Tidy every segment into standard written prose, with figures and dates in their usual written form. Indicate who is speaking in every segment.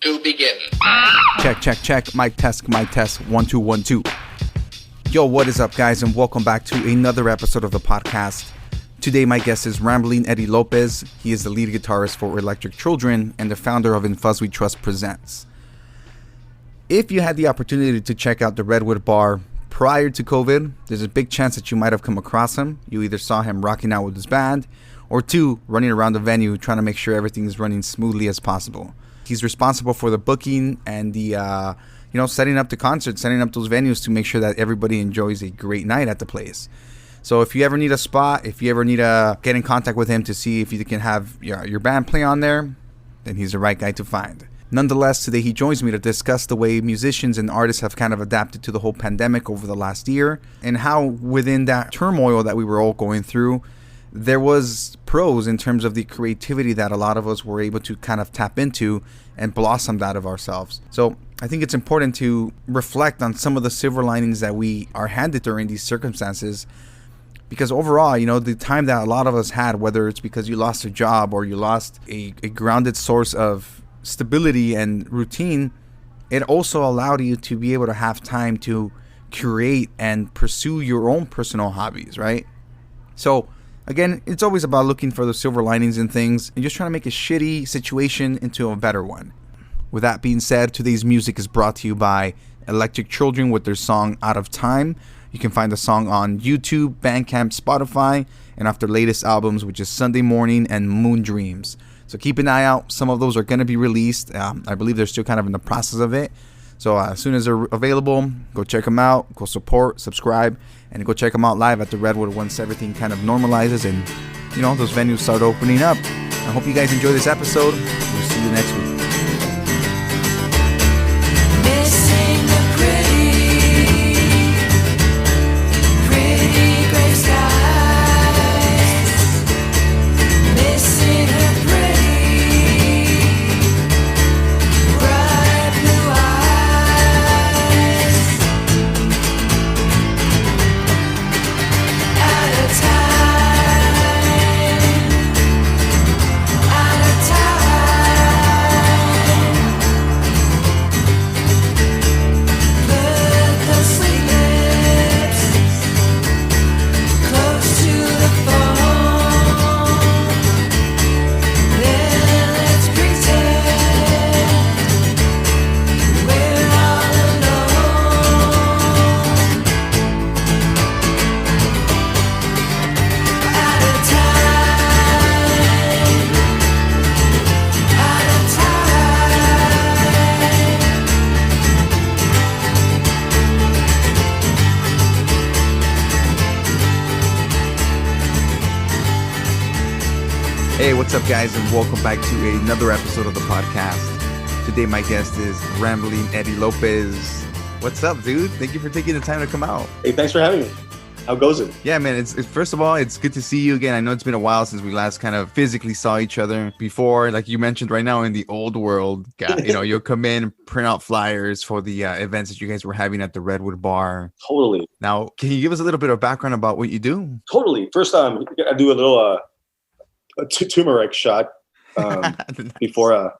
Speaker 1: to begin.
Speaker 2: Check. Mic test. 1 2 1 2. Yo, what is up, guys, and welcome back to another episode of the podcast. Today, my guest is Ramblin Eddie Lopez. He is the lead guitarist for Electric Children and the founder of Fuzz We Trust Presents. If you had the opportunity to check out the Redwood bar prior to COVID, there's a big chance that you might have come across him. You either saw him rocking out with his band, or two, running around the venue trying to make sure everything is running smoothly as possible. He's responsible for the booking and the, setting up the concerts, setting up those venues to make sure that everybody enjoys a great night at the place. So if you ever need a spot, if you ever need to get in contact with him to see if you can have your band play on there, then he's the right guy to find. Nonetheless, today he joins me to discuss the way musicians and artists have kind of adapted to the whole pandemic over the last year, and how within that turmoil that we were all going through, there was pros in terms of the creativity that a lot of us were able to kind of tap into and blossom out of ourselves. So I think it's important to reflect on some of the silver linings that we are handed during these circumstances, because overall, the time that a lot of us had, whether it's because you lost a job or you lost a grounded source of stability and routine, it also allowed you to be able to have time to create and pursue your own personal hobbies, right? So again, it's always about looking for the silver linings in things and just trying to make a shitty situation into a better one. With that being said, today's music is brought to you by Electric Children with their song Out of Time. You can find the song on YouTube, Bandcamp, Spotify, and off their latest albums, which is Sunday Morning and Moon Dreams. So keep an eye out. Some of those are going to be released. I believe they're still kind of in the process of it. So as soon as they're available, go check them out, go support, subscribe, and go check them out live at the Redwood once everything kind of normalizes and, those venues start opening up. I hope you guys enjoy this episode. We'll see you next week. Hey, what's up, guys, and welcome back to another episode of the podcast. Today, my guest is Ramblin Eddie Lopez. What's up, dude? Thank you for taking the time to come out.
Speaker 3: Hey, thanks for having me. How goes it?
Speaker 2: Yeah, man, it's first of all, it's good to see you again. I know it's been a while since we last kind of physically saw each other before. Like you mentioned, right now in the old world, you'll come in, print out flyers for the events that you guys were having at the Redwood bar.
Speaker 3: Totally.
Speaker 2: Now, can you give us a little bit of background about what you do?
Speaker 3: Totally. First, I do a little turmeric shot before I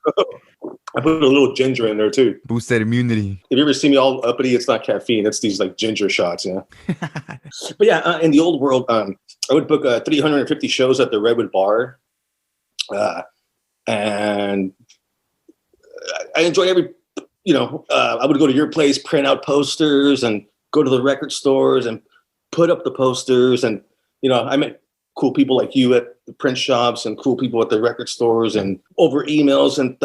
Speaker 3: put a little ginger in there too.
Speaker 2: Boost that immunity.
Speaker 3: If you ever see me all uppity, it's not caffeine. It's these like ginger shots, But yeah, in the old world, I would book 350 shows at the Redwood bar, and I enjoy every. I would go to your place, print out posters, and go to the record stores and put up the posters, and I met cool people like you at the print shops and cool people at the record stores, and over emails and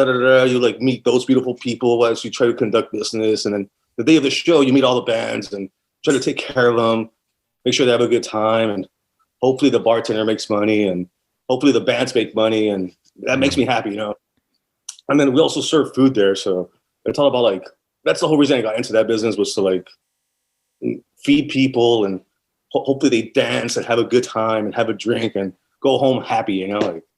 Speaker 3: you like meet those beautiful people as you try to conduct business. And then the day of the show, you meet all the bands and try to take care of them, make sure they have a good time. And hopefully the bartender makes money and hopefully the bands make money. And that makes me happy, And then we also serve food there. So it's all about that's the whole reason I got into that business, was to feed people and hopefully they dance and have a good time and have a drink and go home happy,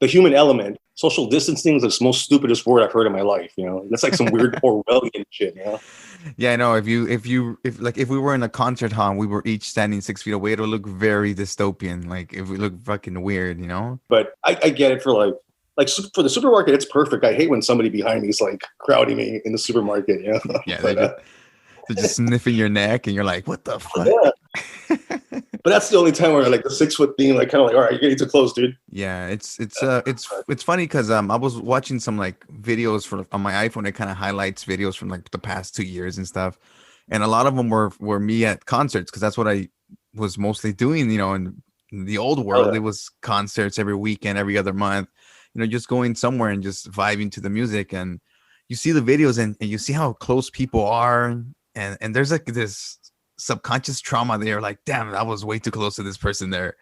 Speaker 3: the human element. Social distancing is the most stupidest word I've heard in my life. That's like some weird Orwellian shit.
Speaker 2: Yeah, I know. If we were in a concert hall and we were each standing 6 feet away, it would look very dystopian. Like if we look fucking weird,
Speaker 3: But I get it for like for the supermarket, it's perfect. I hate when somebody behind me is like crowding me in the supermarket. You know?
Speaker 2: Yeah,
Speaker 3: But,
Speaker 2: they're just sniffing your neck, and you're like, "What the fuck?"
Speaker 3: yeah. But that's the only time where like the 6 foot thing, like kind of like, all right, you're getting too close, dude.
Speaker 2: Yeah, it's funny because I was watching some like videos on my iPhone. It kind of highlights videos from like the past 2 years and stuff, and a lot of them were me at concerts because that's what I was mostly doing. In the old world, it was concerts every weekend, every other month. Just going somewhere and just vibing to the music, and you see the videos and you see how close people are, and there's like this subconscious trauma there. Like, damn, I was way too close to this person there.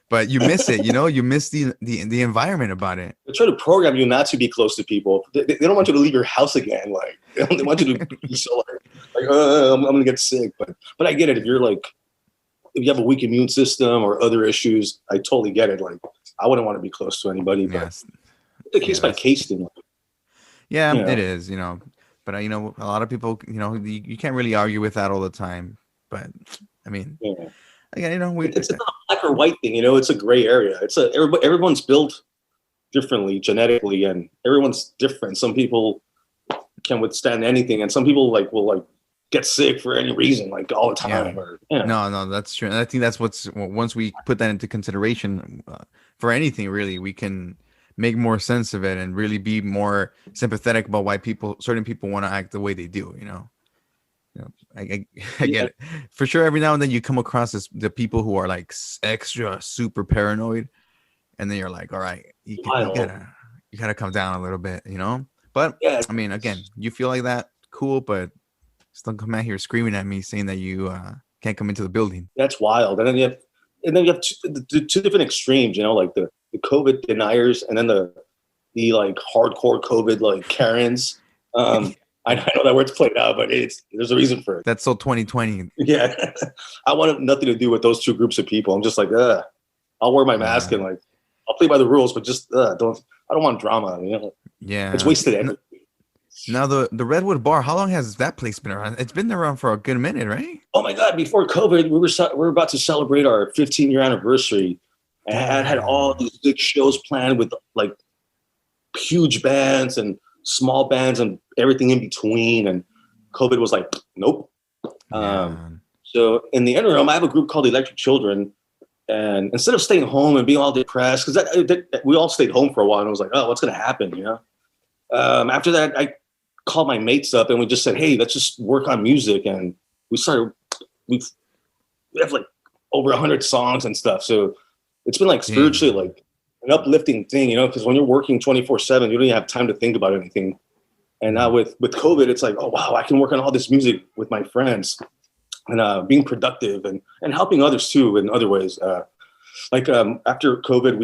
Speaker 2: But you miss it, you miss the environment about it.
Speaker 3: They try to program you not to be close to people. They don't want you to leave your house again. Like they want you to be so like I'm gonna get sick. But I get it. If you have a weak immune system or other issues, I totally get it. Like I wouldn't want to be close to anybody. But
Speaker 2: Yes.
Speaker 3: It's a case by case thing.
Speaker 2: Yeah, it is. But a lot of people, you can't really argue with that all the time. But I mean. Yeah. Again,
Speaker 3: it's not a black or white thing, it's a gray area. Everyone's built differently genetically, and everyone's different. Some people can withstand anything, and some people will get sick for any reason, like all the time.
Speaker 2: Yeah. No, that's true. And I think that's once we put that into consideration for anything, really, we can make more sense of it and really be more sympathetic about why certain people want to act the way they do. I get it for sure. Every now and then you come across the people who are like extra super paranoid, and then you're like, all right, you gotta come down a little bit, But I mean, again, you feel like that, cool, but just don't come out here screaming at me saying that you can't come into the building.
Speaker 3: That's wild. And then you have two different extremes, like the COVID deniers, and then the like hardcore COVID like Karens. I know that word's played out, but there's a reason for it.
Speaker 2: That's so 2020.
Speaker 3: Yeah. I want nothing to do with those two groups of people. I'm just like, I'll wear my mask and like, I'll play by the rules, but just I don't want drama.
Speaker 2: Yeah.
Speaker 3: It's wasted energy.
Speaker 2: Now the Redwood bar, how long has that place been around? It's been around for a good minute, right?
Speaker 3: Oh my God. Before COVID, we were about to celebrate our 15-year anniversary, and I had all these big shows planned with like huge bands and small bands and everything in between, and COVID was like, nope. So in the interim, I have a group called Electric Children, and instead of staying home and being all depressed, because we all stayed home for a while, and I was like, oh, what's going to happen, After that, I called my mates up, and we just said, hey, let's just work on music, and we have like over 100 songs and stuff, so it's been like spiritually like an uplifting thing, because when you're working 24/7, you don't even have time to think about anything. And now with COVID, it's like, oh wow, I can work on all this music with my friends, and being productive and helping others too in other ways. After COVID,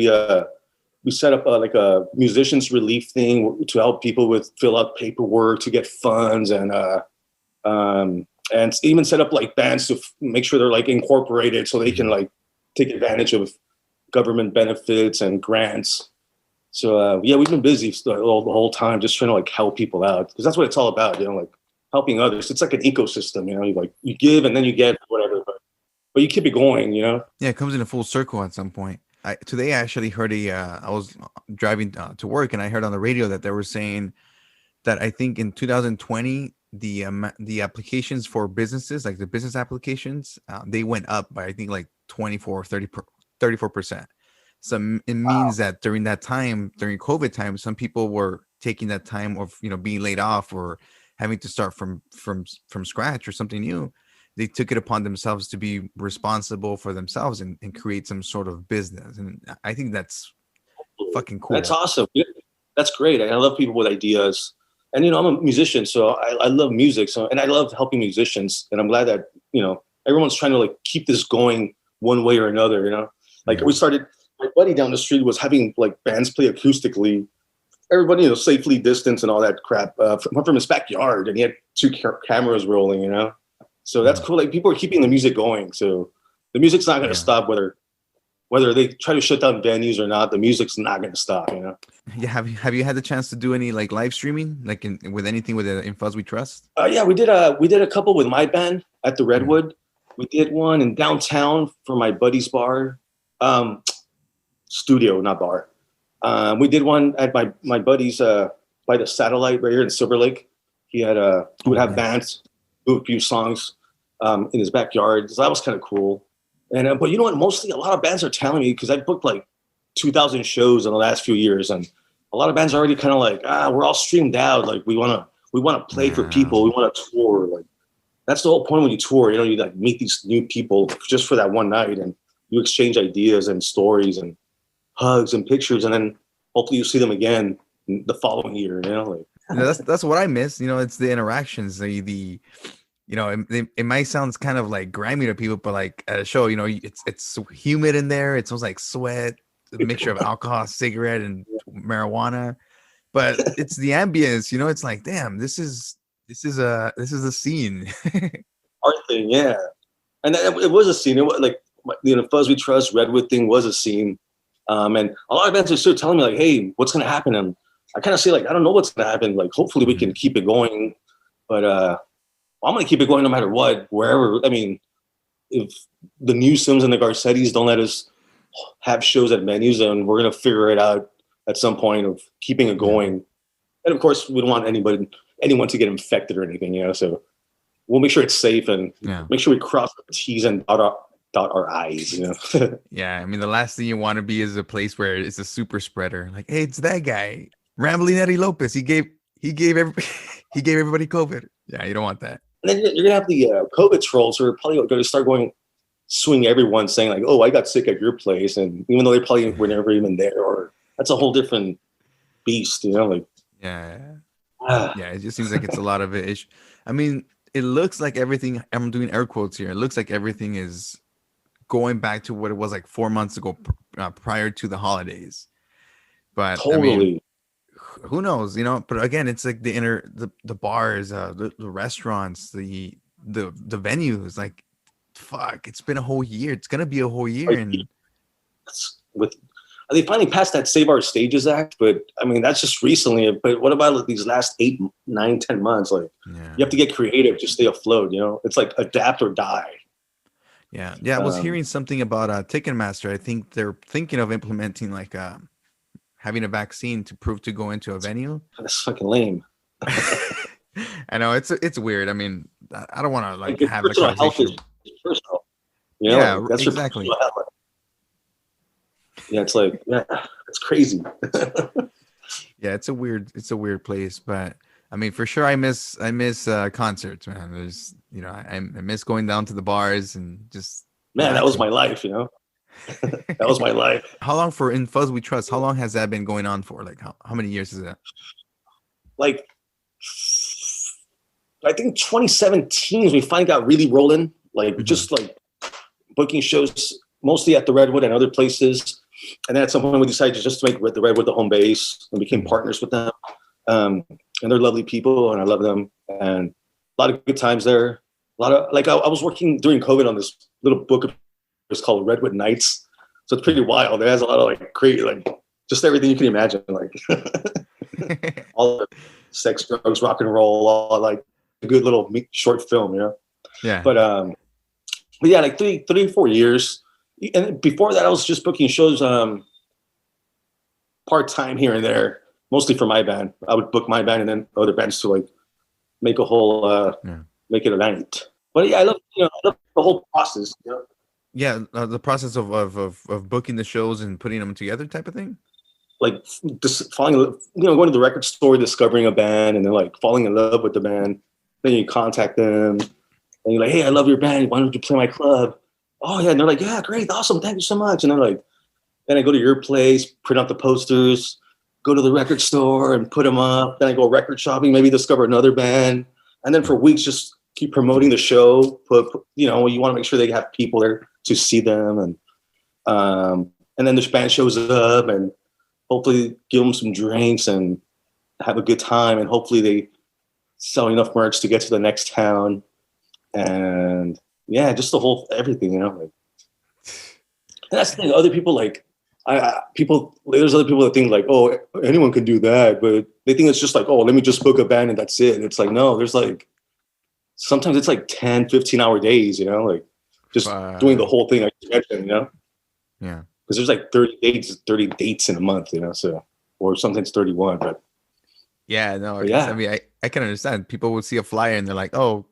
Speaker 3: we set up like a musicians relief thing to help people fill out paperwork to get funds, and even set up like bands to make sure they're like incorporated so they can like take advantage of government benefits and grants. So we've been busy the whole time just trying to like help people out, because that's what it's all about, like helping others. It's like an ecosystem, you give and then you get whatever, but you keep it going, Yeah,
Speaker 2: it comes in a full circle at some point. Today I actually heard I was driving to work, and I heard on the radio that they were saying that I think in 2020 the applications for businesses, like the business applications, they went up by I think like 34%. So it means that during that time, during COVID time, some people were taking that time of being laid off or having to start from scratch or something new. They took it upon themselves to be responsible for themselves and create some sort of business. And I think that's fucking cool.
Speaker 3: That's awesome. That's great. I love people with ideas. And I'm a musician, so I love music. And I love helping musicians. And I'm glad that everyone's trying to like keep this going one way or another. We started. My buddy down the street was having like bands play acoustically. Everybody, safely distanced and all that crap from his backyard, and he had 2 cameras rolling. So that's cool. Like people are keeping the music going. So the music's not going to stop whether they try to shut down venues or not. The music's not going to stop.
Speaker 2: Yeah. Have you had the chance to do any like live streaming, like with anything in Fuzz We Trust?
Speaker 3: Yeah, we did a couple with my band at the Redwood. We did one in downtown for my buddy's bar. Studio, not bar. We did one at my buddy's by the satellite right here in Silver Lake. He had he would have bands, do a few songs in his backyard. So that was kind of cool. And but you know what? Mostly a lot of bands are telling me, because I booked like 2,000 shows in the last few years, and a lot of bands are already kind of like, we're all streamed out. Like we want to play for people. We want to tour. Like that's the whole point when you tour. You know, you like meet these new people just for that one night, and you exchange ideas and stories and hugs and pictures, and then hopefully you see them again the following year. You know, like
Speaker 2: that's what I miss. You know, it's the interactions, the you know, it might sound kind of like grimy to people, but like at a show, you know, it's humid in there. It smells like sweat, a mixture of alcohol, cigarette, and marijuana. But it's the ambience, you know. It's like, damn, this is a scene.
Speaker 3: Art thing, yeah. And it was a scene. It was like, you know, Fuzz We Trust, Redwood thing was a scene. And a lot of bands are still telling me like, hey, what's gonna happen? And I kind of say like, I don't know what's gonna happen. Like, hopefully we can keep it going. But I'm gonna keep it going no matter what, wherever. I mean, if the Newsomes and the Garcettis don't let us have shows at venues, and we're gonna figure it out at some point of keeping it going. And of course, we don't want anyone to get infected or anything, you know. So we'll make sure it's safe and make sure we cross our T's and dot our I's, you know.
Speaker 2: Yeah, I mean, the last thing you want to be is a place where it's a super spreader. Like, hey, it's that guy, Ramblin Eddie Lopez. He gave everybody COVID. Yeah, you don't want that.
Speaker 3: And then you're gonna have the COVID trolls who are probably going to start swing everyone, saying like, "Oh, I got sick at your place," and even though they probably were never even there, or that's a whole different beast, you know. Like,
Speaker 2: yeah, it just seems like it's a lot of it. I mean, it looks like everything. I'm doing air quotes here. It looks like everything is going back to what it was like 4 months ago, prior to the holidays. But
Speaker 3: totally.
Speaker 2: I mean, who knows, you know? But again, it's like the bars, the restaurants, the venues. Like, fuck, it's been a whole year. It's gonna be a whole year, and
Speaker 3: they finally passed that Save Our Stages Act. But I mean, that's just recently. But what about like these last 8, 9, 10 months? Like, you have to get creative to stay afloat. You know, it's like adapt or die.
Speaker 2: Yeah. I was hearing something about Ticketmaster. I think they're thinking of implementing like having a vaccine to prove to go into a venue.
Speaker 3: That's fucking lame.
Speaker 2: I know it's weird. I mean, I don't want to like have
Speaker 3: personal
Speaker 2: a conversation.
Speaker 3: Health is personal. You know,
Speaker 2: yeah,
Speaker 3: like, that's
Speaker 2: exactly.
Speaker 3: Yeah, it's like, it's crazy.
Speaker 2: Yeah, it's a weird place, but I mean, for sure, I miss concerts, man. There's, you know, I miss going down to the bars and just.
Speaker 3: Man, that was my life, you know. That was my life.
Speaker 2: How long in Fuzz We Trust? How long has that been going on for? Like, how many years is that?
Speaker 3: Like, I think 2017 we finally got really rolling. Like, just like booking shows mostly at the Redwood and other places. And then at some point we decided just to make the Redwood the home base and became partners with them. And they're lovely people, and I love them. And a lot of good times there. A lot of like I was working during COVID on this little book. It's called Redwood Nights. So it's pretty wild. It has a lot of like crazy, like just everything you can imagine, like all the sex, drugs, rock and roll, all like a good little short film, you know?
Speaker 2: Yeah.
Speaker 3: But yeah, like 3 or 4 years. And before that, I was just booking shows part-time here and there, mostly for my band. I would book my band and then other bands to like make a whole, make it a night. But yeah, I love the whole process, you know?
Speaker 2: Yeah, the process of booking the shows and putting them together, type of thing.
Speaker 3: Like just falling, going to the record store, discovering a band, and then like falling in love with the band. Then you contact them, and you're like, "Hey, I love your band. Why don't you play my club?" Oh yeah, and they're like, "Yeah, great, awesome, thank you so much." And then then I go to your place, print out the posters, go to the record store and put them up. Then I go record shopping, maybe discover another band, and then for weeks just keep promoting the show. You want to make sure they have people there to see them, and then the band shows up, and hopefully give them some drinks and have a good time, and hopefully they sell enough merch to get to the next town, and yeah, just the whole everything, you know. Like, and that's the thing. Other people like there's other people that think like, oh, anyone can do that, but they think it's just like, oh, let me just book a band and that's it. It's like, no, there's like sometimes it's like 10, 15-hour days, you know, like just doing the whole thing I just mentioned, you know.
Speaker 2: Yeah.
Speaker 3: because there's like 30 dates in a month, you know, so, or sometimes 31, but
Speaker 2: Yeah, no,
Speaker 3: yeah.
Speaker 2: I mean, I can understand. People would see a flyer and they're like, oh,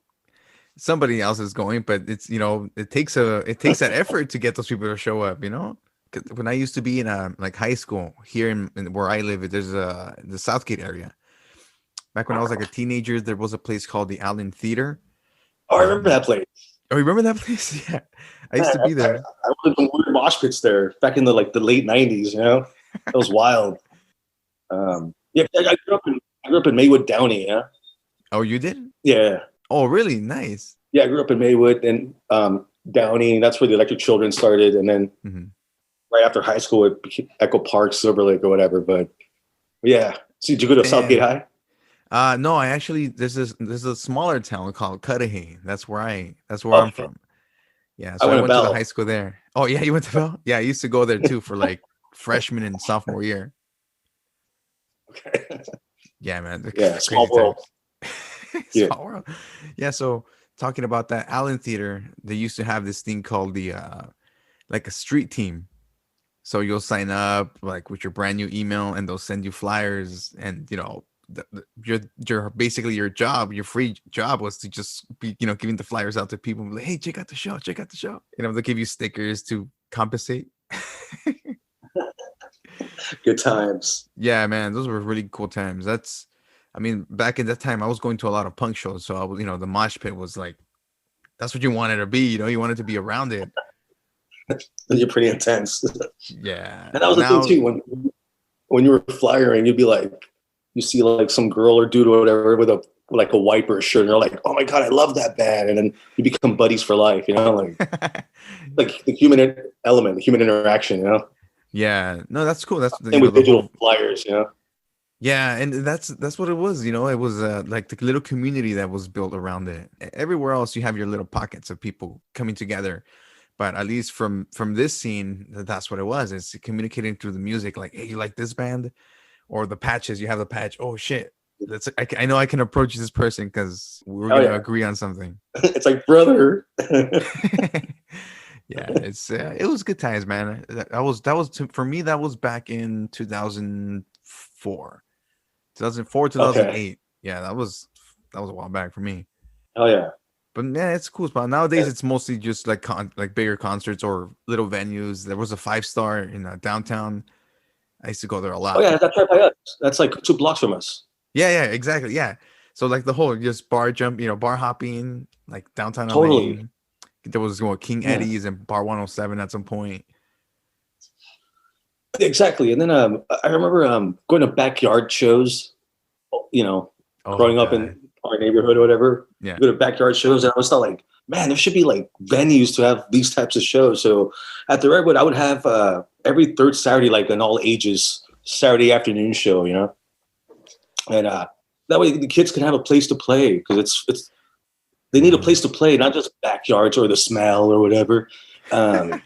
Speaker 2: somebody else is going, but it's, it takes that effort to get those people to show up, you know? 'Cause when I used to be in like high school here in where I live, there's the Southgate area. Back when I was like a teenager, there was a place called the Allen Theater.
Speaker 3: Oh, I remember that place.
Speaker 2: Oh, you remember that place? Yeah, I used to be there.
Speaker 3: I was in weird mosh pits there back in the late 90s, you know? That was wild. Yeah, I grew up in Maywood, Downey, yeah.
Speaker 2: Oh, you did?
Speaker 3: Yeah.
Speaker 2: Oh, really? Nice.
Speaker 3: Yeah, I grew up in Maywood and Downey. That's where the Electric Children started, and then right after high school, it became Echo Park, Silver Lake, or whatever. But yeah, so did you go to Southgate High?
Speaker 2: No, I actually there's a smaller town called Cudahy. That's where I'm from. Yeah, so I went to the high school there. Oh yeah, you went to Bell? Yeah, I used to go there too for like freshman and sophomore year.
Speaker 3: Okay.
Speaker 2: Yeah, man.
Speaker 3: Yeah, small world.
Speaker 2: Small world. Yeah, so talking about that Allen Theater, they used to have this thing called the like a street team. So you'll sign up like with your brand new email, and they'll send you flyers, and your basically your free job was to just be giving the flyers out to people, like, hey, check out the show, they'll give you stickers to compensate.
Speaker 3: Good times.
Speaker 2: Yeah, man, those were really cool times. Back in that time I was going to a lot of punk shows, so I was, the mosh pit was like, that's what you wanted to be, you wanted to be around it.
Speaker 3: You're pretty intense.
Speaker 2: Yeah.
Speaker 3: And that was the thing too, when you were flyering, you'd be like, you see like some girl or dude or whatever with a wiper shirt, and you're like, oh my god, I love that band, and then you become buddies for life, like like the human element, the human interaction,
Speaker 2: Yeah, no, that's cool. That's
Speaker 3: and with digital flyers,
Speaker 2: Yeah, and that's what it was. It was like the little community that was built around it. Everywhere else, you have your little pockets of people coming together, but at least from this scene, that's what it was. It's communicating through the music. Like, hey, you like this band, or the patches? You have the patch. Oh shit, I know I can approach this person because we're gonna agree on something.
Speaker 3: It's like, brother.
Speaker 2: Yeah, it was good times, man. That was for me. That was back in 2004, 2008. Okay. Yeah, that was a while back for me.
Speaker 3: Oh yeah.
Speaker 2: But yeah, it's a cool spot. Nowadays, it's mostly just like bigger concerts or little venues. There was a 5-star in downtown. I used to go there a lot.
Speaker 3: Oh yeah, that's right by us. That's like 2 blocks from us.
Speaker 2: Yeah, exactly. Yeah. So like the whole just bar hopping, like downtown.
Speaker 3: Totally.
Speaker 2: LA. There was King Eddie's and Bar 107 at some point.
Speaker 3: Exactly. And then I remember going to backyard shows, growing up in our neighborhood or whatever.
Speaker 2: Yeah.
Speaker 3: Go to backyard shows, and I was like, man, there should be like venues to have these types of shows. So at the Redwood, I would have every third Saturday, like an all ages Saturday afternoon show, and that way the kids can have a place to play, because they need a place to play, not just backyards or the smell or whatever. But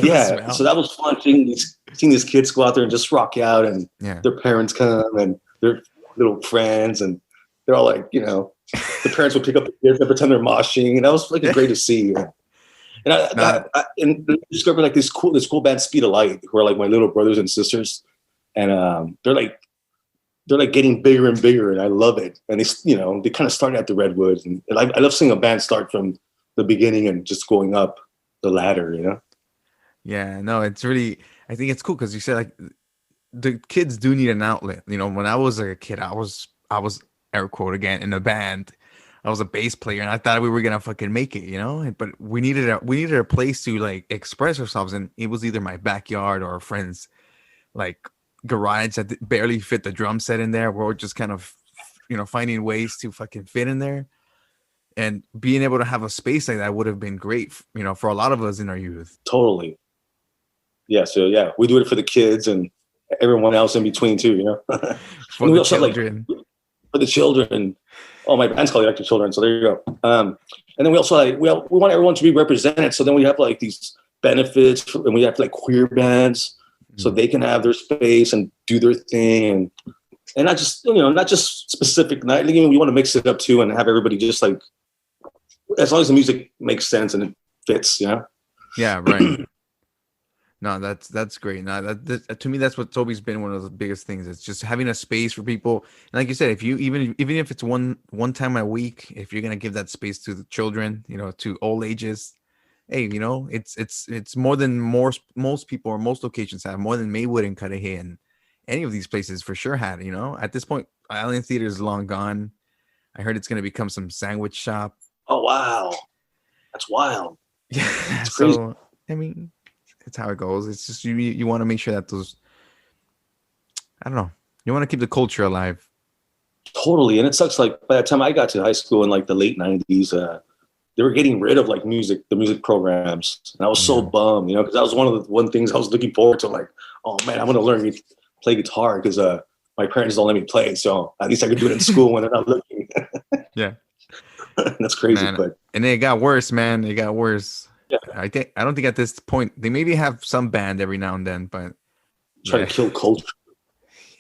Speaker 3: yeah, so that was fun seeing these kids go out there and just rock out, and their parents come and their little friends, and they're all like, the parents would pick up the kids and pretend they're moshing, and that was like great to see. And I discovered like this cool band, Speed of Light, who are like my little brothers and sisters, and they're like getting bigger and bigger, and I love it. And they kind of started at the Redwood, and I love seeing a band start from the beginning and just going up the ladder,
Speaker 2: Yeah, no, it's really, I think it's cool because you said like the kids do need an outlet. When I was a kid, I was air quote again in a band. I was a bass player, and I thought we were gonna fucking make it, but we needed a place to like express ourselves, and it was either my backyard or a friend's like garage that barely fit the drum set in there. We're just kind of finding ways to fucking fit in there, and being able to have a space like that would have been great for a lot of us in our youth.
Speaker 3: Totally. Yeah, so yeah, we do it for the kids and everyone else in between too,
Speaker 2: For the children.
Speaker 3: For the children. Oh, my band's called Electric Children, so there you go. And then we also we want everyone to be represented, so then we have like these benefits, and we have like queer bands, so they can have their space and do their thing, and not just specific. We want to mix it up too, and have everybody just like, as long as the music makes sense and it fits,
Speaker 2: Yeah, right. No, that's great. No, that to me, that's what's always been one of the biggest things. It's just having a space for people. And like you said, if you even if it's one time a week, if you're gonna give that space to the children, to all ages, hey, it's more than most people or most locations have, more than Maywood and Cudahy and any of these places for sure had. At this point, Island Theater is long gone. I heard it's gonna become some sandwich shop.
Speaker 3: Oh wow, that's wild.
Speaker 2: Yeah,
Speaker 3: It's crazy.
Speaker 2: so I mean, it's how it goes. It's just you want to make sure that those, I don't know, you want to keep the culture alive.
Speaker 3: Totally, and it sucks. Like by the time I got to high school in like the late '90s, they were getting rid of like the music programs, and I was so bummed, because that was one of the things I was looking forward to. Like, oh man, I'm gonna learn to play guitar because my parents don't let me play, so at least I could do it in school when they're not looking.
Speaker 2: Yeah,
Speaker 3: that's crazy.
Speaker 2: Man.
Speaker 3: But
Speaker 2: and it got worse, man. It got worse.
Speaker 3: Yeah.
Speaker 2: I don't think at this point they maybe have some band every now and then, but
Speaker 3: trying to kill culture.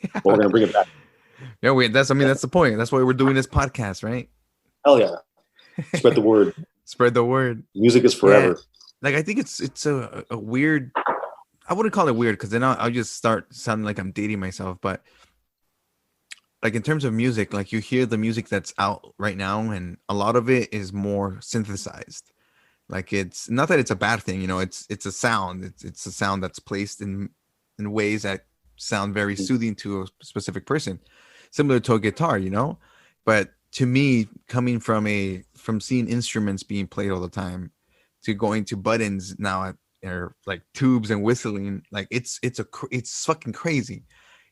Speaker 3: Yeah. But we're gonna bring it back.
Speaker 2: Yeah, that's the point. That's why we're doing this podcast, right?
Speaker 3: Hell yeah. Spread the word.
Speaker 2: Spread the word.
Speaker 3: Music is forever.
Speaker 2: Yeah. Like I think it's a weird, I wouldn't call it weird because then I'll just start sounding like I'm dating myself, but like in terms of music, like you hear the music that's out right now and a lot of it is more synthesized. Like it's not that it's a bad thing, it's a sound. It's a sound that's placed in ways that sound very soothing to a specific person, similar to a guitar, But to me, coming from seeing instruments being played all the time to going to buttons now or like tubes and whistling, like it's fucking crazy,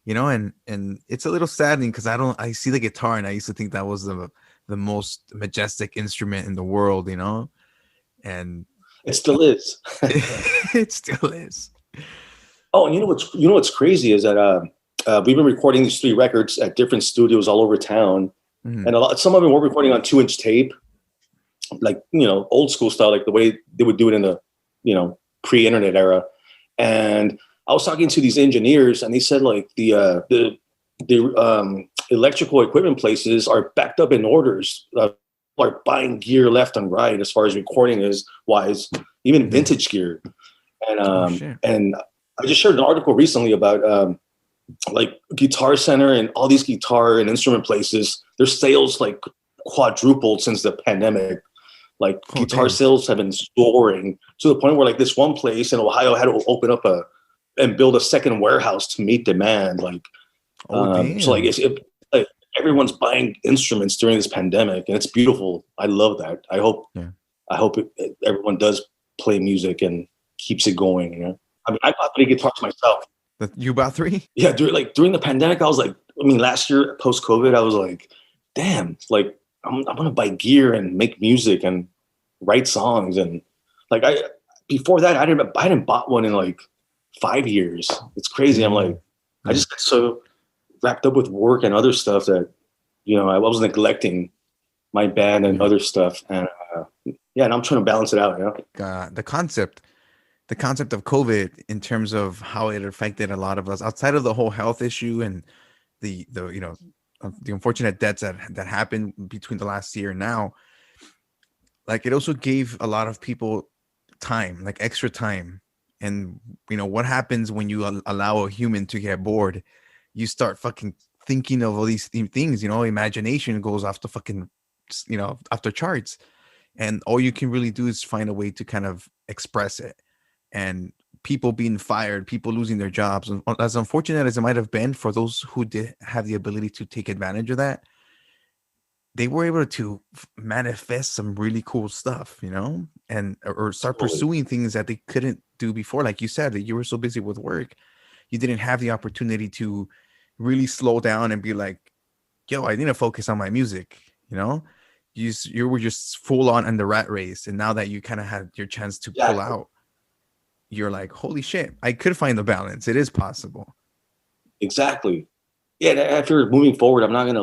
Speaker 2: and it's a little saddening because I see the guitar and I used to think that was the most majestic instrument in the world, and
Speaker 3: it still is.
Speaker 2: It still is.
Speaker 3: Oh, and you know what's crazy is that we've been recording these 3 records at different studios all over town, and some of them we're recording on 2-inch tape, like old school style, like the way they would do it in the pre-internet era. And I was talking to these engineers, and they said like the electrical equipment places are backed up in orders. Are buying gear left and right as far as recording is wise, even vintage gear. And and I just shared an article recently about like Guitar Center and all these guitar and instrument places. Their sales like quadrupled since the pandemic. Like guitar sales have been soaring to the point where like this one place in Ohio had to open up and build a second warehouse to meet demand. Like, so like like everyone's buying instruments during this pandemic, and it's beautiful. I love that. I hope everyone does play music and keeps it going. I mean, I bought 3 guitars myself.
Speaker 2: You bought 3?
Speaker 3: Yeah, during the pandemic, I was like, last year post COVID, I was like, damn, like I'm gonna buy gear and make music and write songs, and like before that I hadn't bought one in like 5 years. It's crazy. I'm like, I just got so wrapped up with work and other stuff that I was neglecting my band and other stuff, and and I'm trying to balance it out.
Speaker 2: The concept of COVID in terms of how it affected a lot of us outside of the whole health issue and the unfortunate deaths that happened between the last year and now, like it also gave a lot of people time, like extra time. And what happens when you allow a human to get bored? You start fucking thinking of all these things, imagination goes off the fucking, off the charts. And all you can really do is find a way to kind of express it. And people being fired, people losing their jobs, and as unfortunate as it might have been for those who did have the ability to take advantage of that, they were able to manifest some really cool stuff, and or start pursuing things that they couldn't do before. Like you said, that you were so busy with work, you didn't have the opportunity to really slow down and be like, yo, I need to focus on my music. You were just full on in the rat race. And now that you kind of had your chance to pull out, you're like, holy shit, I could find the balance. It is possible.
Speaker 3: Exactly. Yeah. After moving forward, I'm not going to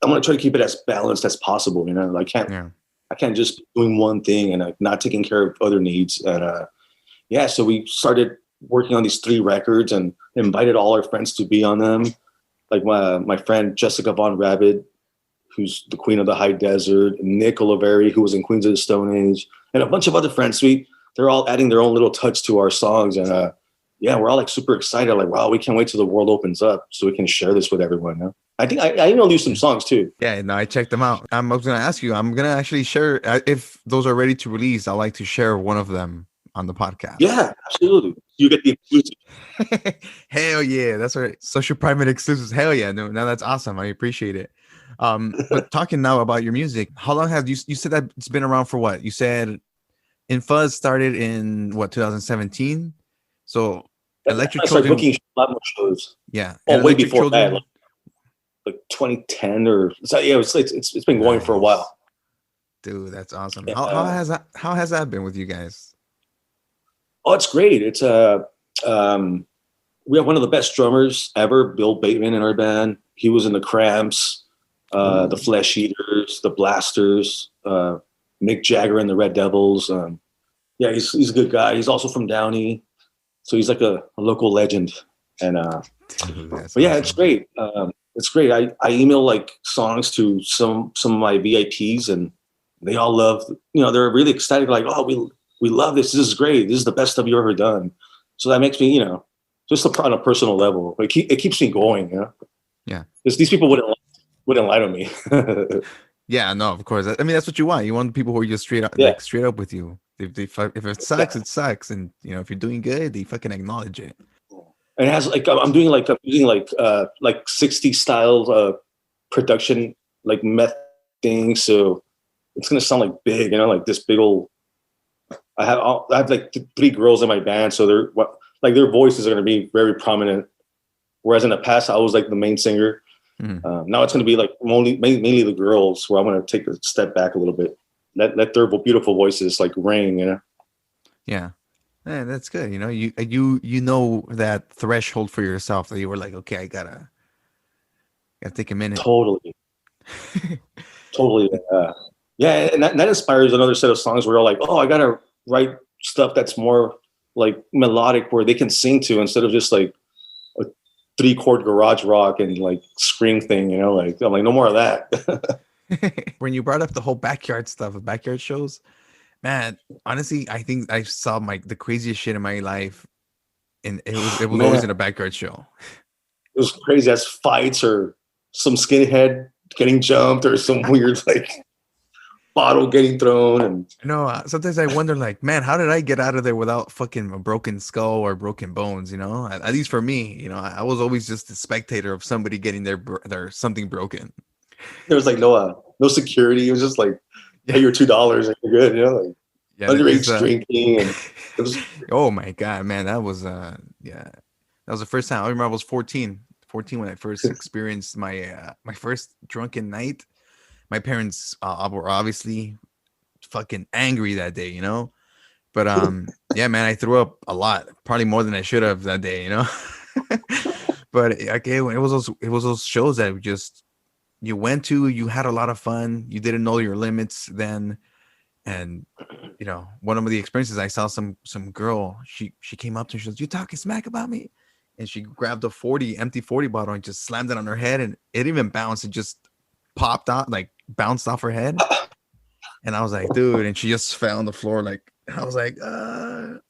Speaker 3: I'm going to try to keep it as balanced as possible. I can't just be doing one thing and not taking care of other needs. And so we started working on these 3 records and invited all our friends to be on them. Like my friend Jessica Von Rabbit, who's the Queen of the High Desert, and Nick Oliveri, who was in Queens of the Stone Age, and a bunch of other friends. We they're all adding their own little touch to our songs, and yeah, we're all like super excited. Like, wow, we can't wait till the world opens up so we can share this with everyone. Huh? I think I emailed you some songs too.
Speaker 2: Yeah, no, I checked them out. I was gonna ask you. I'm gonna actually share if those are ready to release. I like to share one of them on the podcast.
Speaker 3: Yeah, absolutely. You get the exclusive.
Speaker 2: Hell yeah, that's right. Social private exclusives. Hell yeah, no, that's awesome. I appreciate it. But talking now about your music, how long have you said that it's been around for what? You said In Fuzz started in what 2017. So Electric
Speaker 3: I started
Speaker 2: Children
Speaker 3: booking a lot more shows.
Speaker 2: Yeah.
Speaker 3: Oh,
Speaker 2: and
Speaker 3: way
Speaker 2: Electric
Speaker 3: before
Speaker 2: Children,
Speaker 3: that, like 2010 or so. Yeah, it's been going for a while.
Speaker 2: Dude, that's awesome.
Speaker 3: Yeah.
Speaker 2: How has that been with you guys?
Speaker 3: Oh, it's great. It's we have one of the best drummers ever, Bill Bateman, in our band. He was in the Cramps, the Flesh Eaters, the Blasters, Mick Jagger and the Red Devils. Yeah, he's a good guy. He's also from Downey, so he's like a local legend. And
Speaker 2: Dude,
Speaker 3: but yeah,
Speaker 2: awesome.
Speaker 3: it's great. It's great. I email like songs to some of my VIPs, and they all love. They're really excited. Like, oh, we love this. This is great. This is the best stuff you ever done. So that makes me, just on a personal level, it keeps me going.
Speaker 2: Yeah.
Speaker 3: Because these people wouldn't lie to me.
Speaker 2: Yeah, no, of course. I mean, that's what you want. You want people who are just straight up,
Speaker 3: Yeah.
Speaker 2: straight up with you. If it sucks, it sucks, and if you're doing good, they fucking acknowledge it.
Speaker 3: And it has I'm using like 60s style production like meth thing, so it's gonna sound like big, like this big old. I have like 3 girls in my band, so their voices are gonna be very prominent. Whereas in the past, I was like the main singer.
Speaker 2: Mm-hmm.
Speaker 3: Now it's gonna be like mainly the girls, where I'm gonna take a step back a little bit, let their beautiful voices like ring,
Speaker 2: Yeah. Man, that's good. You know that threshold for yourself that you were like, okay, I gotta take a minute.
Speaker 3: Totally. Yeah, and that inspires another set of songs where you're like, oh, I gotta write stuff that's more like melodic, where they can sing to, instead of just like a 3-chord garage rock and like scream thing. Like I'm like, no more of that.
Speaker 2: When you brought up the whole backyard stuff, backyard shows, man, honestly, I think I saw the craziest shit in my life, and it was always in a backyard show.
Speaker 3: It was crazy as fights, or some skinhead getting jumped, or some weird like bottle getting thrown. And
Speaker 2: sometimes I wonder, like, man, how did I get out of there without fucking a broken skull or broken bones? At least for me, I was always just a spectator of somebody getting their something broken.
Speaker 3: There was like no security. It was just like, pay your $2 and you're good. Like underage drinking. And it was.
Speaker 2: Oh my god, man, that was that was the first time. I remember I was 14 when I first experienced my first drunken night. My parents were obviously fucking angry that day, but yeah, man, I threw up a lot, probably more than I should have that day, But okay, it was those shows that you went to, you had a lot of fun, you didn't know your limits then. And one of the experiences, I saw some girl, she came up to me, she goes, "You talking smack about me?" And she grabbed a empty 40 bottle and just slammed it on her head, and it even bounced. It just popped out, like bounced off her head. And I was like, dude, and she just fell on the floor. Like, I was like, and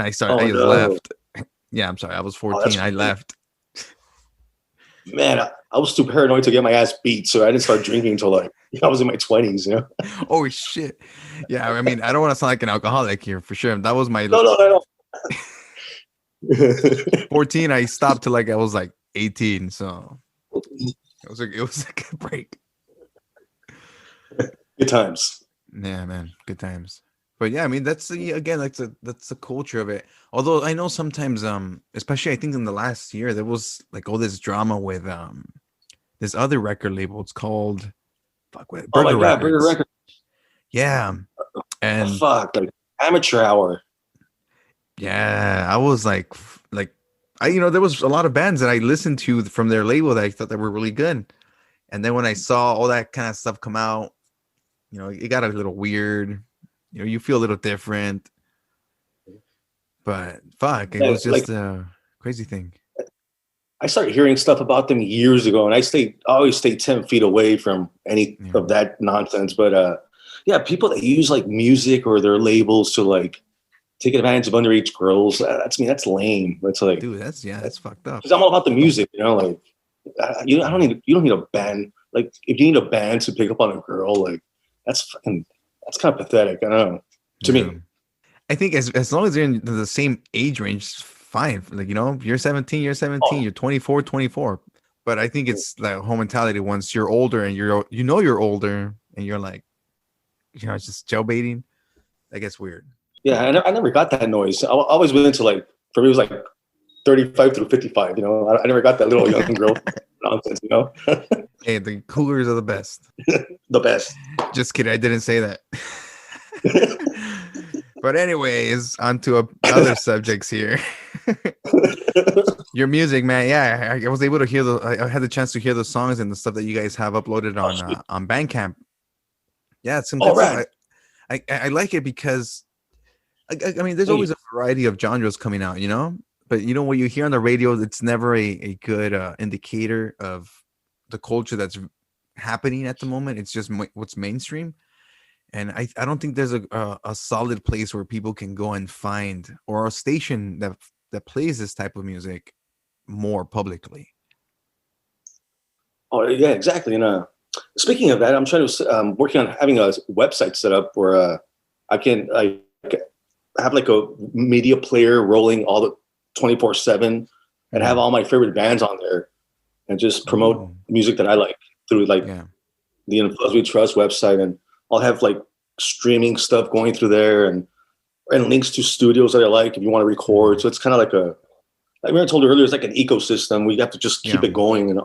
Speaker 2: I started, I just left. Yeah, I'm sorry. I was 14. I left.
Speaker 3: Man, I was too paranoid to get my ass beat, so I didn't start drinking until like I was in my 20s.
Speaker 2: Oh shit! Yeah, I mean, I don't want to sound like an alcoholic here for sure. That was my
Speaker 3: no.
Speaker 2: 14. I stopped till like I was like 18, so it was a good break.
Speaker 3: Good times.
Speaker 2: Yeah, man, good times. But yeah, I mean, that's the culture of it. Although I know sometimes, especially I think in the last year, there was like all this drama with this other record label. It's called Burger Records.
Speaker 3: Burger Records.
Speaker 2: Yeah, and
Speaker 3: like Amateur Hour.
Speaker 2: Yeah, I was like there was a lot of bands that I listened to from their label that I thought that were really good, and then when I saw all that kind of stuff come out, it got a little weird. You feel a little different, but fuck, it was just a crazy thing.
Speaker 3: I started hearing stuff about them years ago, and I always stay 10 feet away from any of that nonsense. But yeah, people that use like music or their labels to like taking advantage of underage girls. That's lame. It's like,
Speaker 2: dude, that's fucked up.
Speaker 3: Because I'm all about the music, like you don't need a band. Like if you need a band to pick up on a girl, like that's kind of pathetic. I don't know. To me,
Speaker 2: I think as long as they're in the same age range, it's fine. Like, you're 17, you're 24, 24. But I think it's like whole mentality. Once you're older and you're older and you're like, it's just jailbaiting. That gets weird.
Speaker 3: Yeah, I never got that noise. I always went into like, for me, it was like 35 through 55. I never got that little young girl nonsense.
Speaker 2: Hey, the cougars are the best.
Speaker 3: The best.
Speaker 2: Just kidding. I didn't say that. But anyways, on to other subjects here. Your music, man. Yeah, I was able to hear I had the chance to hear the songs and the stuff that you guys have uploaded on Bandcamp. Yeah, it's some good stuff. I like it because, I mean, there's always a variety of genres coming out, But what you hear on the radio, it's never a good indicator of the culture that's happening at the moment. It's just what's mainstream. And I don't think there's a solid place where people can go and find, or a station that plays this type of music more publicly.
Speaker 3: Oh yeah, exactly. And speaking of that, I'm working on having a website set up where I can have like a media player rolling all the 24/7 and have all my favorite bands on there and just promote music that I like through the Fuzz We Trust website. And I'll have like streaming stuff going through there and links to studios that I like if you want to record. So it's kind of like like I told you earlier, it's like an ecosystem. We have to just keep it going and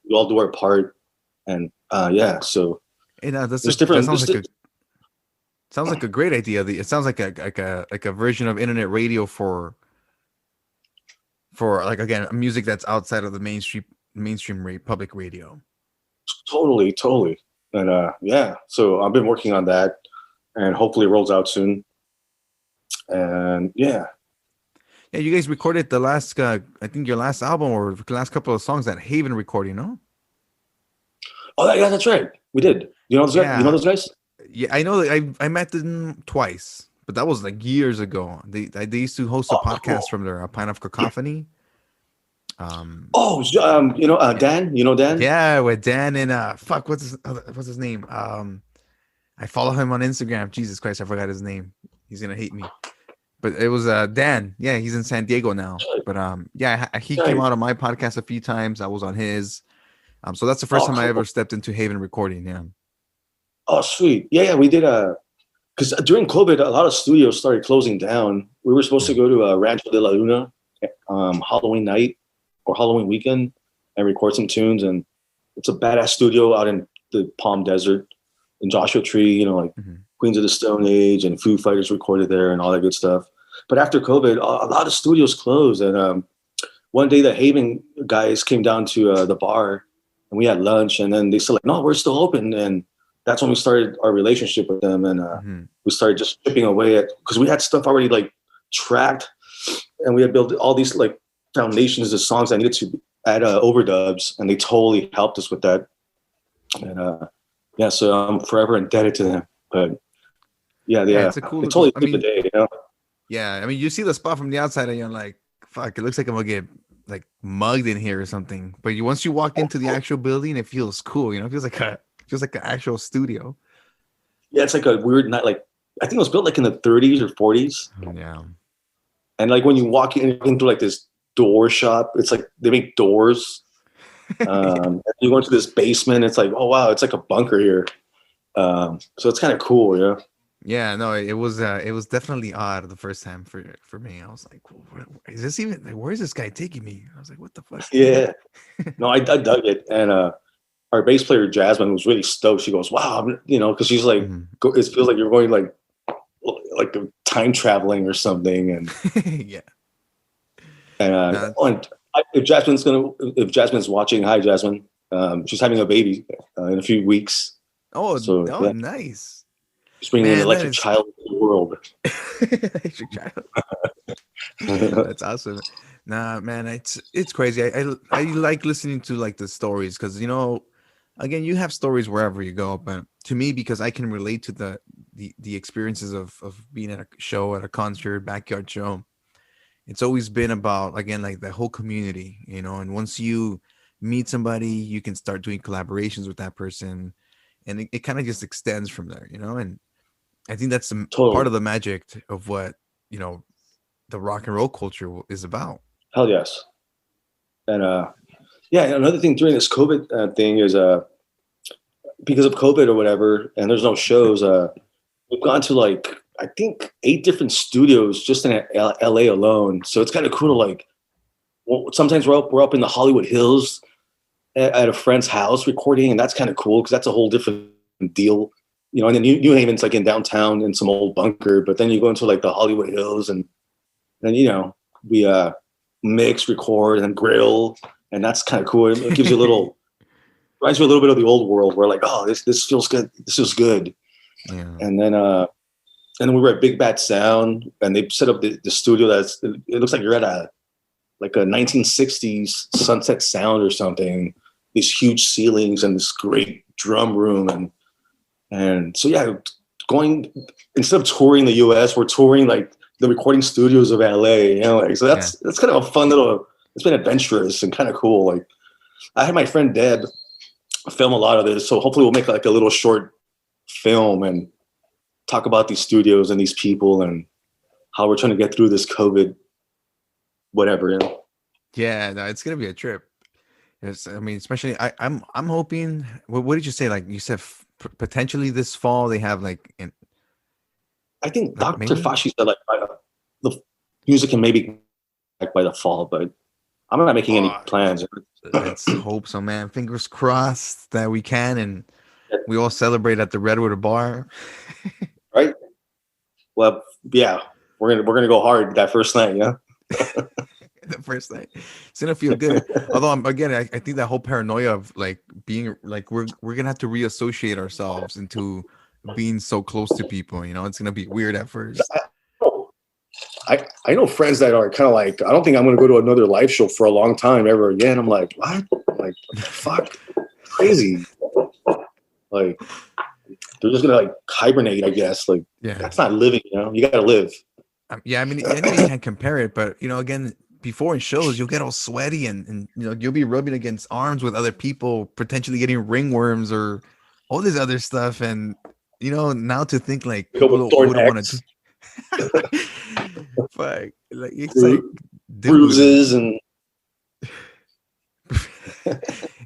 Speaker 3: we all do our part. And so
Speaker 2: sounds like a great idea. It sounds like a version of internet radio for like, again, music that's outside of the mainstream public radio.
Speaker 3: Totally. And so I've been working on that, and hopefully it rolls out soon. And yeah,
Speaker 2: you guys recorded the last, I think your last album or the last couple of songs at Haven recording, no?
Speaker 3: Oh yeah, that's right. We did. You know those guys? You know those guys?
Speaker 2: Yeah, I know. I met them twice, but that was like years ago. They used to host a podcast from their Pine of Cacophony.
Speaker 3: Dan, you know Dan?
Speaker 2: Yeah, with Dan and what's his name? I follow him on Instagram. Jesus Christ, I forgot his name. He's gonna hate me. But it was Dan. Yeah, he's in San Diego now. But he came out on my podcast a few times. I was on his. So that's the first time I ever stepped into Haven recording. Yeah.
Speaker 3: Oh, sweet. Yeah, we did because during COVID, a lot of studios started closing down. We were supposed to go to Rancho de la Luna Halloween night or Halloween weekend and record some tunes. And it's a badass studio out in the Palm Desert in Joshua Tree, Queens of the Stone Age and Foo Fighters recorded there and all that good stuff. But after COVID, a lot of studios closed. And one day the Haven guys came down to the bar and we had lunch. And then they said, like, no, we're still open. And that's when we started our relationship with them. And we started just chipping away because we had stuff already like tracked. And we had built all these like foundations of songs I needed to add overdubs. And they totally helped us with that. And so I'm forever indebted to them. But it's a cool, they totally took the day,
Speaker 2: Yeah, I mean, you see the spot from the outside and you're like, fuck, it looks like I'm gonna get like mugged in here or something. But once you walk into the actual building, it feels cool, it feels like an actual studio.
Speaker 3: Yeah, it's like a weird night. Like I think it was built like in the 30s or 40s.
Speaker 2: Yeah.
Speaker 3: And like when you walk into like this door shop, it's like they make doors. You go into this basement, it's like, oh wow, it's like a bunker here. So it's kind of cool, yeah.
Speaker 2: Yeah, no, it was definitely odd the first time for me. I was like, is this even like, where is this guy taking me? I was like, what the fuck?
Speaker 3: Yeah. No, I dug it. And our bass player Jasmine was really stoked. She goes, wow, because she's like, it feels like you're going like time traveling or something. And
Speaker 2: yeah.
Speaker 3: And if Jasmine's watching, hi Jasmine. She's having a baby in a few weeks.
Speaker 2: Oh, so, nice.
Speaker 3: She's bringing an electric child to the world.
Speaker 2: Electric child. That's awesome. Nah, man, it's crazy. I like listening to like the stories because again, you have stories wherever you go, but to me, because I can relate to the experiences of being at a show, at a concert, backyard show, it's always been about, again, like the whole community, and once you meet somebody, you can start doing collaborations with that person, and it kind of just extends from there, and I think that's part
Speaker 3: Totally.
Speaker 2: of the magic of what, the rock and roll culture is about.
Speaker 3: Hell yes. And yeah, another thing during this COVID thing is because of COVID or whatever, and there's no shows. We've gone to like I think 8 different studios just in LA alone. So it's kind of cool to like. Well, sometimes we're up in the Hollywood Hills at a friend's house recording, and that's kind of cool because that's a whole different deal, And then New Haven's like in downtown in some old bunker, but then you go into like the Hollywood Hills, and then we mix, record, and then grill, and that's kind of cool. It gives you a little. Reminds me a little bit of the old world where like, oh, this feels good. This feels good.
Speaker 2: Yeah.
Speaker 3: And then we were at Big Bad Sound, and they set up the studio it looks like you're at a 1960s Sunset Sound or something. These huge ceilings and this great drum room, and so yeah, going instead of touring the U.S., we're touring like the recording studios of LA. So that's kind of a fun little. It's been adventurous and kind of cool. Like I had my friend Deb film a lot of this, so hopefully we'll make like a little short film and talk about these studios and these people and how we're trying to get through this COVID whatever.
Speaker 2: Yeah, no, it's gonna be a trip. I mean, especially I'm hoping. What did you say? Like you said, potentially this fall they have like.
Speaker 3: I think Dr. Fashi said like the music can maybe by the fall, but I'm not making any plans.
Speaker 2: Let's hope so, man. Fingers crossed that we can, and we all celebrate at the Redwood bar.
Speaker 3: Right. Well, yeah, we're gonna go hard that first night, yeah.
Speaker 2: The first night, it's gonna feel good. Although I think that whole paranoia of like being like we're gonna have to reassociate ourselves into being so close to people. It's gonna be weird at first.
Speaker 3: I know friends that are kind of like, I don't think I'm gonna go to another live show for a long time ever again. I'm like, what? I'm like, fuck, crazy. Like they're just gonna like hibernate, I guess. Like that's not living. You gotta live.
Speaker 2: Yeah, I mean, I know you can't compare it, but again. Before in shows, you'll get all sweaty and you'll be rubbing against arms with other people, potentially getting ringworms or all this other stuff. And now to think like people would want to, like it's like
Speaker 3: bruises and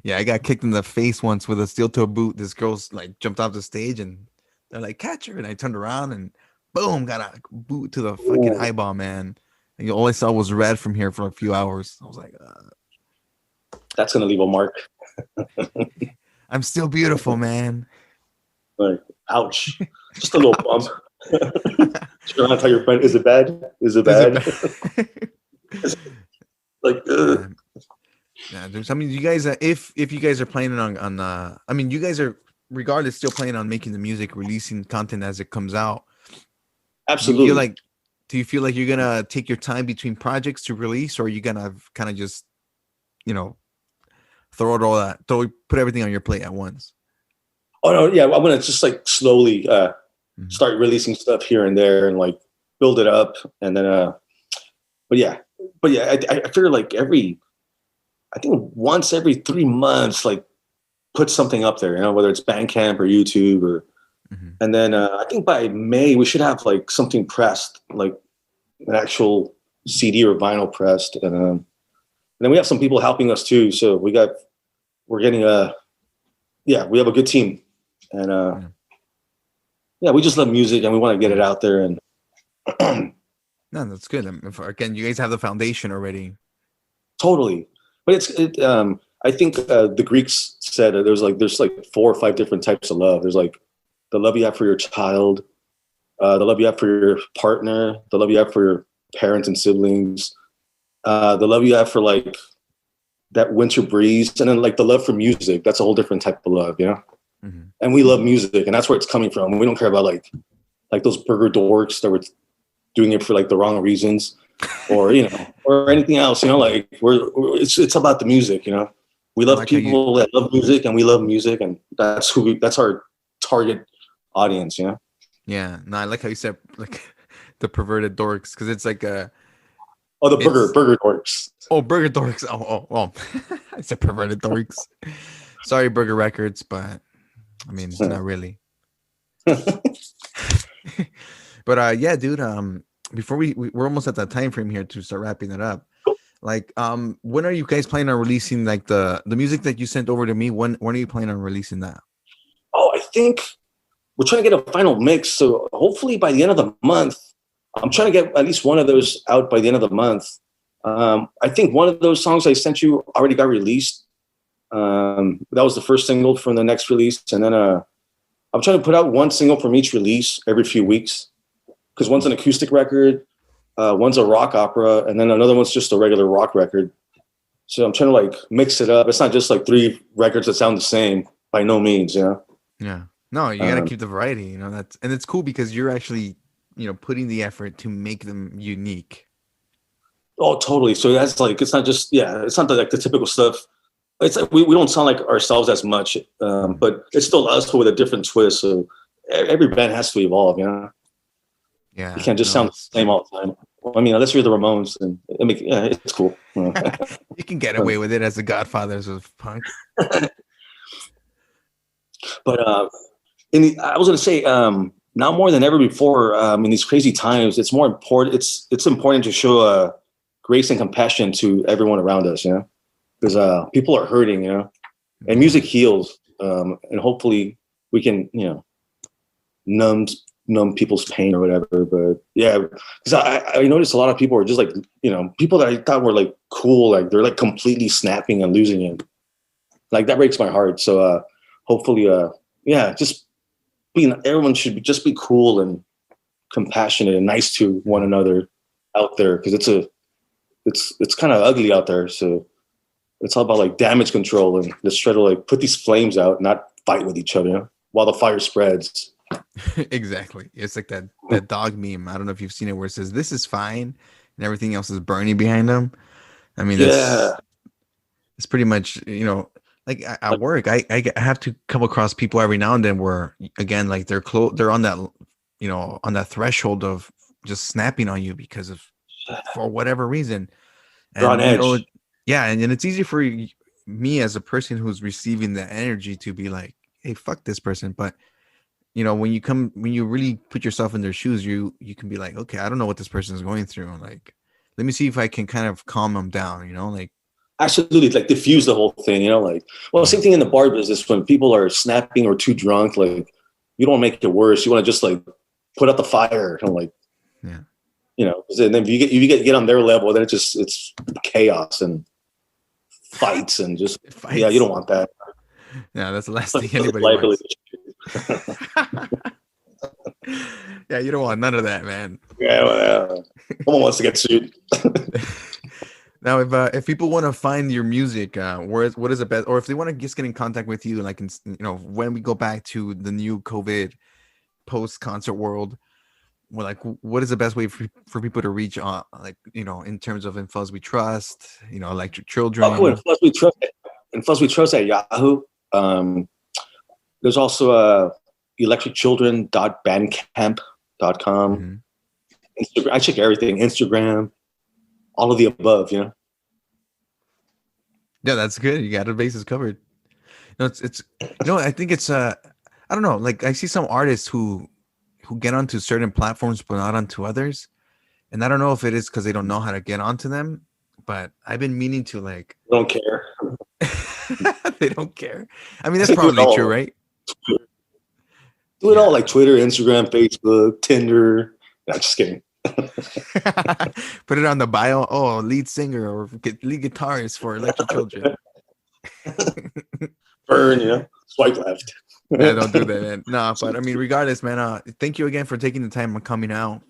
Speaker 2: yeah, I got kicked in the face once with a steel toe boot. This girl's like jumped off the stage and they're like, catch her, and I turned around and boom, got a boot to the fucking eyeball, man. And all I saw was red from here for a few hours. I was like,
Speaker 3: that's gonna leave a mark.
Speaker 2: I'm still beautiful, man.
Speaker 3: Like, ouch. Just a little bump. You're gonna tell your friend, is it bad? Is it bad? Like,
Speaker 2: yeah, I mean, you guys, if you guys are planning on I mean, you guys are regardless still planning on making the music, releasing content as it comes out.
Speaker 3: Absolutely.
Speaker 2: Do you feel like you're gonna take your time between projects to release, or are you gonna kind of just, put everything on your plate at once?
Speaker 3: Oh no, yeah, I'm gonna just like slowly start releasing stuff here and there and like build it up, and then but yeah, I figure like I think once every 3 months, like put something up there, whether it's Bandcamp or YouTube or. And then I think by May we should have like something pressed, like an actual CD or vinyl pressed, and then we have some people helping us too. So we have a good team, and we just love music and we want to get it out there. And
Speaker 2: no, that's good. Again, you guys have the foundation already.
Speaker 3: Totally, but I think the Greeks said there's like 4 or 5 different types of love. There's like the love you have for your child, the love you have for your partner, the love you have for your parents and siblings, the love you have for like that winter breeze, and then like the love for music. That's a whole different type of love, And we love music, and that's where it's coming from. We don't care about like those burger dorks that were doing it for like the wrong reasons, or or anything else. Like it's about the music. We love people that love music, and we love music, and that's our target audience, you know?
Speaker 2: Yeah. No, I like how you said like the perverted dorks, because it's like a
Speaker 3: burger dorks.
Speaker 2: Oh, burger dorks. Oh. I said perverted dorks. Sorry, Burger Records, but I mean, not really. But yeah, dude. Before we're almost at that time frame here to start wrapping it up. Like, when are you guys planning on releasing like the music that you sent over to me? When are you planning on releasing that?
Speaker 3: Oh, I think we're trying to get a final mix. So hopefully by the end of the month, I'm trying to get at least one of those out by the end of the month. I think one of those songs I sent you already got released. That was the first single from the next release. And then I'm trying to put out one single from each release every few weeks, because one's an acoustic record, one's a rock opera, and then another one's just a regular rock record. So I'm trying to like mix it up. It's not just like 3 records that sound the same, by no means, you know?
Speaker 2: Yeah. No, you got to keep the variety, you know, and it's cool because you're actually, you know, putting the effort to make them unique.
Speaker 3: Oh, totally. So that's like, it's not just, it's not like the typical stuff. It's like we don't sound like ourselves as much, but it's still us with a different twist. So every band has to evolve, you know?
Speaker 2: Yeah.
Speaker 3: You can't just sound the same all the time. Well, I mean, unless you're the Ramones, and it's cool.
Speaker 2: You can get away with it as the Godfathers of punk.
Speaker 3: But I was going to say, now more than ever before, in these crazy times, it's more important. It's important to show grace and compassion to everyone around us, you know, because people are hurting, you know, and music heals, and hopefully we can, you know, numb people's pain or whatever. But yeah, because I noticed a lot of people are just like, you know, people that I thought were like cool, like they're like completely snapping and losing it. Like that breaks my heart. So hopefully, just everyone should just be cool and compassionate and nice to one another out there, because it's kind of ugly out there. So it's all about like damage control, and let's try to like put these flames out, not fight with each other, you know, while the fire spreads.
Speaker 2: Exactly. It's like that dog meme. I don't know if you've seen it, where it says this is fine and everything else is burning behind them. I mean, it's pretty much, you know, like at work, I have to come across people every now and then where, again, like they're on that, you know, on that threshold of just snapping on you because of, for whatever reason. And,
Speaker 3: they're on edge.
Speaker 2: You know, yeah. And it's easy for me as a person who's receiving the energy to be like, hey, fuck this person. But, you know, when you really put yourself in their shoes, you can be like, okay, I don't know what this person is going through. Like, let me see if I can kind of calm them down, you know, like.
Speaker 3: Absolutely, like diffuse the whole thing, you know, like, well, same thing in the bar business. When people are snapping or too drunk, like, you don't make it worse. You want to just like put out the fire and like, you know, and then if you get on their level, then it's chaos and fights and just you don't want that.
Speaker 2: Yeah, that's the last thing anybody wants. Yeah, you don't want none of that, man.
Speaker 3: Yeah, well, no one wants to get sued.
Speaker 2: Now, if people want to find your music, what is the best, or if they want to just get in contact with you, like, you know, when we go back to the new COVID post-concert world, well, like, what is the best way for people to reach on, like, you know, in terms of In Fuzz We Trust, you know, Electric Children?
Speaker 3: Oh, In Fuzz We Trust at Yahoo. There's also electricchildren.bandcamp.com. Mm-hmm. Instagram, I check everything. Instagram, all of the above, you know.
Speaker 2: Yeah, that's good. You got the bases covered. No, it's you know, I think it's I don't know. Like, I see some artists who get onto certain platforms but not onto others, and I don't know if it is because they don't know how to get onto them. But I've been meaning to, like.
Speaker 3: Don't care.
Speaker 2: They don't care. I mean, that's probably true, right?
Speaker 3: Do it all, like Twitter, Instagram, Facebook, Tinder. No, just kidding.
Speaker 2: Put it on the bio. Oh, lead singer or lead guitarist for Electric Children.
Speaker 3: Burn, you know, swipe left.
Speaker 2: Yeah, don't do that, man. No, but I mean, regardless, man, thank you again for taking the time and coming out.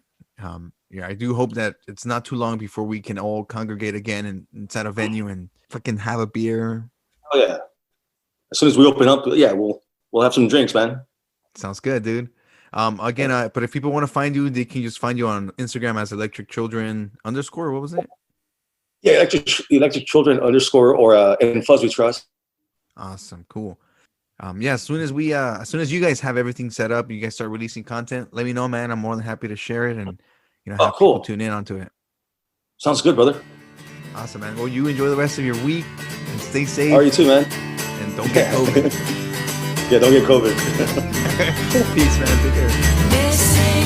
Speaker 2: Yeah, I do hope that it's not too long before we can all congregate again inside a venue and fucking have a beer.
Speaker 3: Oh yeah. As soon as we open up, we'll have some drinks, man.
Speaker 2: Sounds good, dude. Again, but if people want to find you, they can just find you on Instagram as Electric Children _. What was it?
Speaker 3: Yeah, Electric Children _ or In Fuzz We Trust.
Speaker 2: Awesome. Cool. Yeah, as soon as you guys have everything set up, you guys start releasing content, let me know, man. I'm more than happy to share it and have people
Speaker 3: Cool.
Speaker 2: tune in onto it.
Speaker 3: Sounds good, brother.
Speaker 2: Awesome, man. Well, you enjoy the rest of your week and stay safe.
Speaker 3: All right, you too, man.
Speaker 2: And don't get COVID.
Speaker 3: Yeah, don't get COVID.
Speaker 2: Peace, man. Take care.